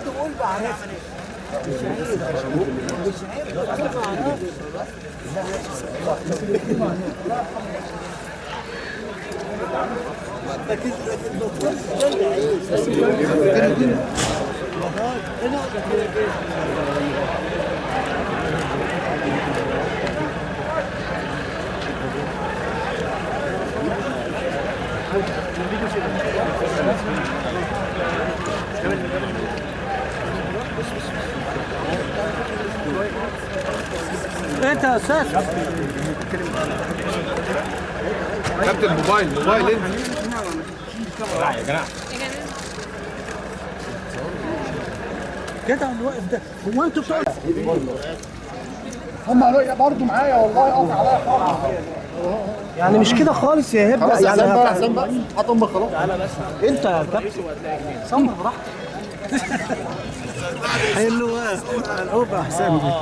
تقول بعرفني مش عيب انت يا استاذ كابتن موبايل انت يا جماعه كده الواقف ده هو انتوا بتوع هم برضه معايا والله قاطع عليا خالص. يعني مش كده خالص يا هبه يعني حسام بقى حط امك خلاص. تعالى بس انت يا كابتن صمر براحتك حلوه العوبه يا حسام دي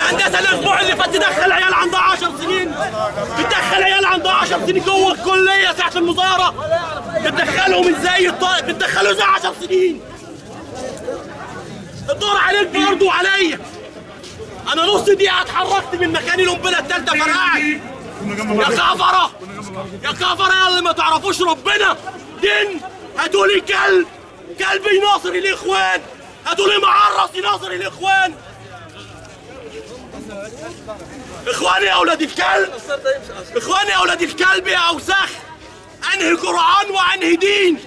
هندسه الاسبوع اللي فات تدخل عيال عندها 10 سنين، بتدخل عيال عندها 10 سنين جوه الكليه ساعه المظاهره، بتدخلهم ازاي الطالب بتدخله زي 10 سنين. الدور عليك برضه وعليا. انا نص دقيقه اتحركت من مكاني القنبله الثالثه فرقعت. يا كفره يا كفره يا اللي ما تعرفوش ربنا دين، هتقولي كلب يناصر الاخوان، هتقولي معرس يناصر الاخوان. اخواني يا اولاد الكلب، اخواني يا اولاد الكلب يا اوساخ، انهي قرآن وانهي دين،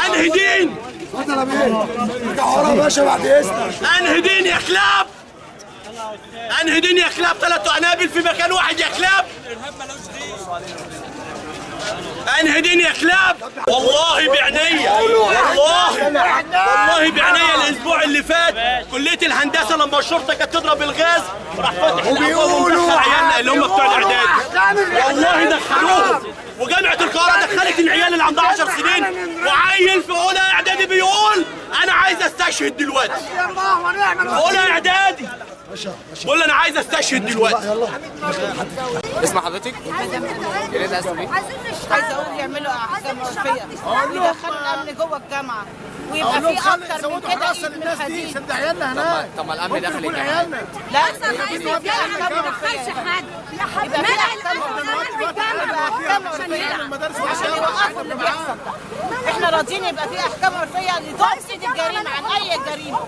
انهي دين، انهي دين يا كلاب، انهي دين يا كلاب. 3 قنابل في مكان واحد يا كلاب، انهي دين يا كلاب. والله بعينيا والله بعينيا الاسبوع اللي فات كليه الهندسه لما الشرطه كانت تضرب الغاز راح فاتح الابواب ومدخل عيالنا اللي هم بتوع الاعداد، والله دخلوهم. وجامعه القاهره دخلت العيال اللي عندها 10 سنين، وعيل في اولى اعدادي بيقول انا عايز استشهد دلوقتي. اولى اعدادي بقول انا عايز استشهد دلوقتي. اسم حضرتك؟ عايزه اقول يعملوا احكام عرفيه، يدخلوا الامن جوه الجامعه ويبقى في اكتر من كده من الحديد. سد عيالنا هناك. طب ما الامن داخل الجامعه. لا يبقى في احكام عرفيه، يبقى في احكام عرفيه عشان يوقفوا اللي بيحصل ده. احنا راضيين يبقى في احكام عرفيه لتفسد الجريمه عن اي جريمه.